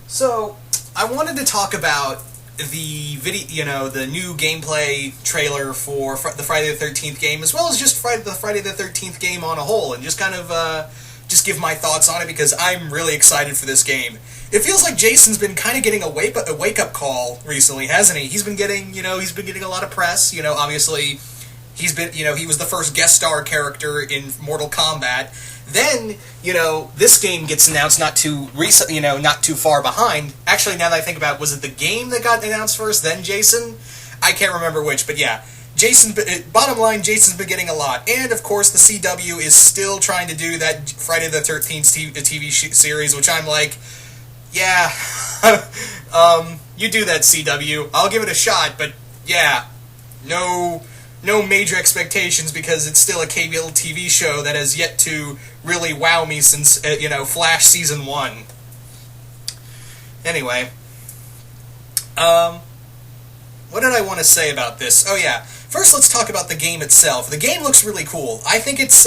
So, I wanted to talk about the video, the new gameplay trailer for the Friday the 13th game, as well as just the Friday the 13th game on a whole, and just kind of just give my thoughts on it because I'm really excited for this game. It feels like Jason's been kind of getting a wake up call recently, hasn't he? He's been getting a lot of press. Obviously, he was the first guest star character in Mortal Kombat. Then, this game gets announced not too far behind. Actually, now that I think about it, was it the game that got announced first, then Jason? I can't remember which, but yeah. Bottom line, Jason's been getting a lot. And, of course, the CW is still trying to do that Friday the 13th TV series, which I'm like, yeah, you do that, CW. I'll give it a shot, but, yeah, no major expectations because it's still a cable TV show that has yet to really wow me since, Flash Season 1. Anyway, what did I want to say about this? Oh yeah, first let's talk about the game itself. The game looks really cool. I think it's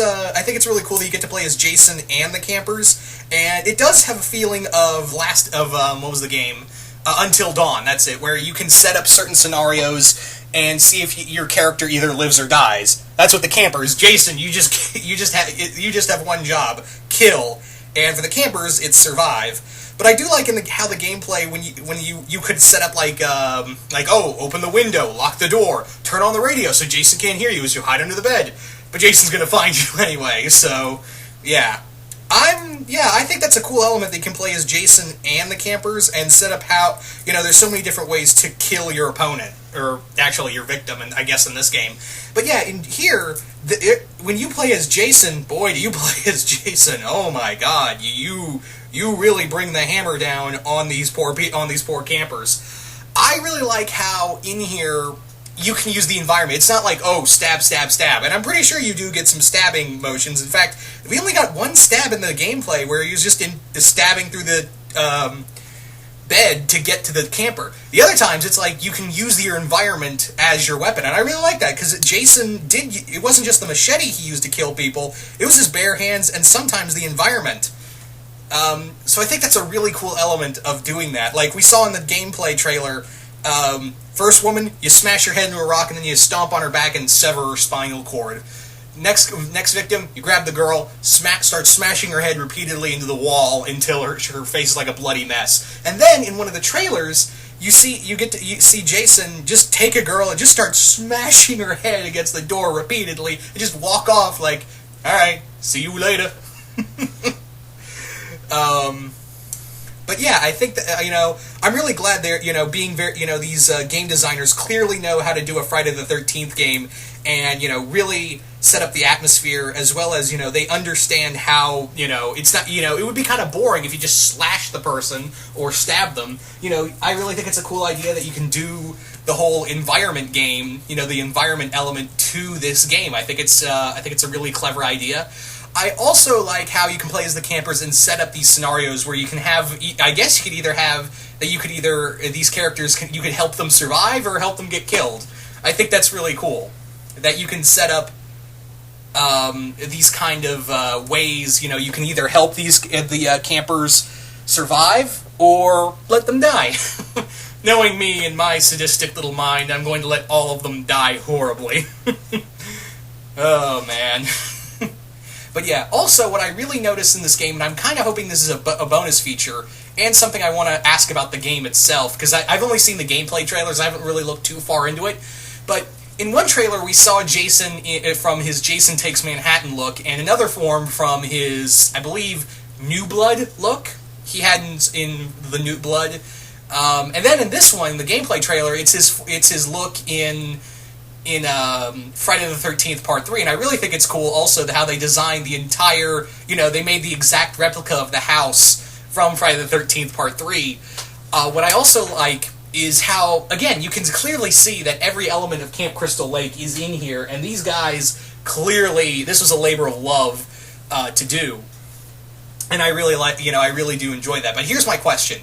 really cool that you get to play as Jason and the campers, and it does have a feeling of what was the game? Until Dawn, that's it, where you can set up certain scenarios and see if your character either lives or dies. That's what the campers. Jason, you just have one job: kill. And for the campers, it's survive. But I do like how the gameplay when you could set up open the window, lock the door, turn on the radio so Jason can't hear you as you hide under the bed. But Jason's gonna find you anyway. So yeah. I think that's a cool element that you can play as Jason and the campers and set up how, there's so many different ways to kill your opponent, or actually your victim, and I guess in this game. But yeah, in here, when you play as Jason, boy, do you play as Jason. Oh my god, you really bring the hammer down on these poor campers. I really like how in here you can use the environment. It's not like, oh, stab, stab, stab. And I'm pretty sure you do get some stabbing motions. In fact, we only got one stab in the gameplay where he was just stabbing through the bed to get to the camper. The other times, it's like you can use your environment as your weapon. And I really like that, because Jason it wasn't just the machete he used to kill people, it was his bare hands and sometimes the environment. So I think that's a really cool element of doing that. Like we saw in the gameplay trailer, first woman, you smash her head into a rock and then you stomp on her back and sever her spinal cord. Next victim, you grab the girl, start smashing her head repeatedly into the wall until her face is like a bloody mess. And then in one of the trailers, you see Jason just take a girl and just start smashing her head against the door repeatedly and just walk off like, all right, see you later. But yeah, I think that, I'm really glad they're, being very, these game designers clearly know how to do a Friday the 13th game and, really set up the atmosphere as well as, they understand how, it's not, it would be kind of boring if you just slash the person or stab them. I really think it's a cool idea that you can do the whole environment game, the environment element to this game. I think it's a really clever idea. I also like how you can play as the campers and set up these scenarios where you can have, I guess you could either have, these characters, you could help them survive or help them get killed. I think that's really cool. That you can set up these kind of ways, you can either help the campers survive or let them die. Knowing me and my sadistic little mind, I'm going to let all of them die horribly. Oh, man. But yeah, also what I really noticed in this game, and I'm kind of hoping this is a bonus feature, and something I want to ask about the game itself, because I've only seen the gameplay trailers, I haven't really looked too far into it, but in one trailer we saw Jason from his Jason Takes Manhattan look, and another form from his, I believe, New Blood look he had in the New Blood. And then in this one, the gameplay trailer, it's his look in Friday the 13th Part 3, and I really think it's cool also how they designed the entire, they made the exact replica of the house from Friday the 13th Part 3. What I also like is how, again, you can clearly see that every element of Camp Crystal Lake is in here, and these guys, clearly, this was a labor of love to do. And I really I really do enjoy that. But here's my question.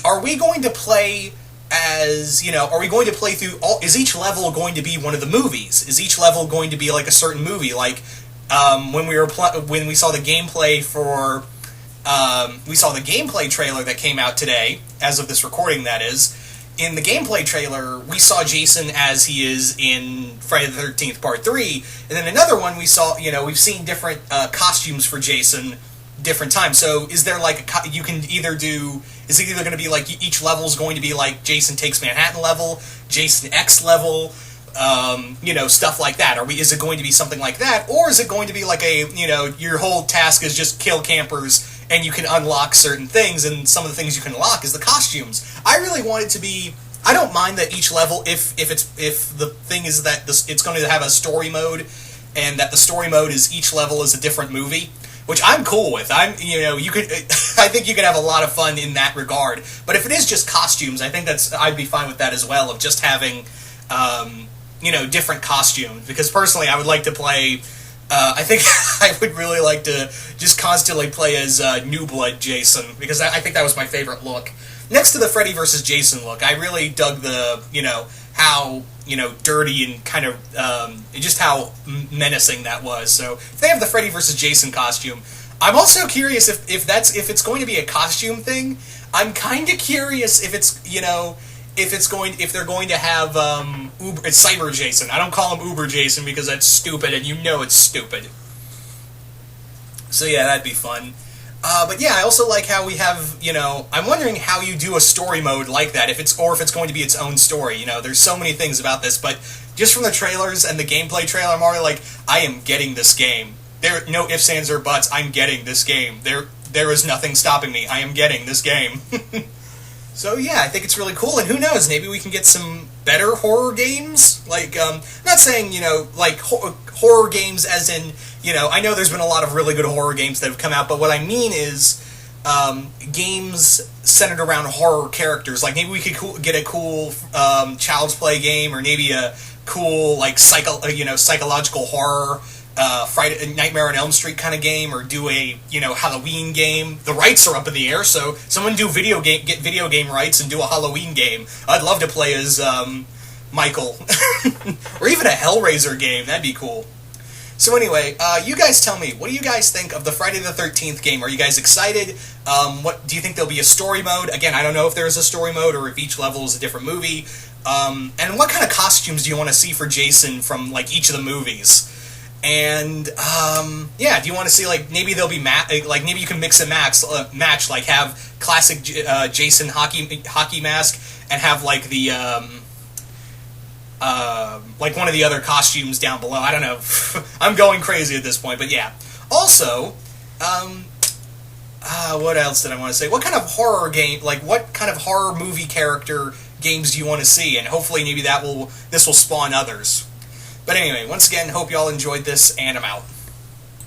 Are we going to play are we going to play through is each level going to be one of the movies? Is each level going to be like a certain movie? Like when we saw the gameplay for We saw the gameplay trailer that came out today, as of this recording, that is. In the gameplay trailer, we saw Jason as he is in Friday the 13th Part 3, and then another one we saw, we've seen different costumes for Jason different times. So is there like, you can either do, is it either going to be like each level is going to be like Jason Takes Manhattan level, Jason X level, stuff like that? Is it going to be something like that, or is it going to be like your whole task is just kill campers and you can unlock certain things, and some of the things you can unlock is the costumes? I really want it to be, I don't mind that each level, if the thing is that it's going to have a story mode, and that the story mode is each level is a different movie, which I'm cool with. I think you could have a lot of fun in that regard. But if it is just costumes, I think I'd be fine with that as well, of just having, different costumes. Because personally, I would like to play, I think I would really like to just constantly play as New Blood Jason, because I think that was my favorite look. Next to the Freddy vs. Jason look, I really dug the, how, dirty and kind of, just how menacing that was. So if they have the Freddy vs. Jason costume, I'm also curious if it's going to be a costume thing. I'm kind of curious if it's, if they're going to have, it's Cyber Jason. I don't call him Uber Jason because that's stupid, and it's stupid. So yeah, that'd be fun. But yeah, I also like how we have, I'm wondering how you do a story mode like that, if it's going to be its own story. There's so many things about this, but just from the trailers and the gameplay trailer, I'm already like, I am getting this game. There, no ifs, ands, or buts. I'm getting this game. There is nothing stopping me. I am getting this game. So yeah, I think it's really cool, and who knows, maybe we can get some better horror games? Like, not saying, like, horror games as in, I know there's been a lot of really good horror games that have come out, but what I mean is, games centered around horror characters. Like, maybe we could get a cool, Child's Play game, or maybe a cool, like, psychological horror, Nightmare on Elm Street kind of game, or do a, Halloween game. The rights are up in the air, so someone get video game rights and do a Halloween game. I'd love to play as, Michael. Or even a Hellraiser game, that'd be cool. So anyway, you guys tell me, what do you guys think of the Friday the 13th game? Are you guys excited? What do you think there'll be a story mode? Again, I don't know if there's a story mode or if each level is a different movie. And what kind of costumes do you want to see for Jason from, like, each of the movies? And, yeah, do you want to see, like, maybe there'll be, maybe you can mix and match, like, have classic Jason hockey mask, and have, like, the, like one of the other costumes down below. I don't know. I'm going crazy at this point, but yeah. Also, what else did I want to say? What kind of horror game, like, what kind of horror movie character games do you want to see? And hopefully maybe this will spawn others. But anyway, once again, hope y'all enjoyed this, and I'm out.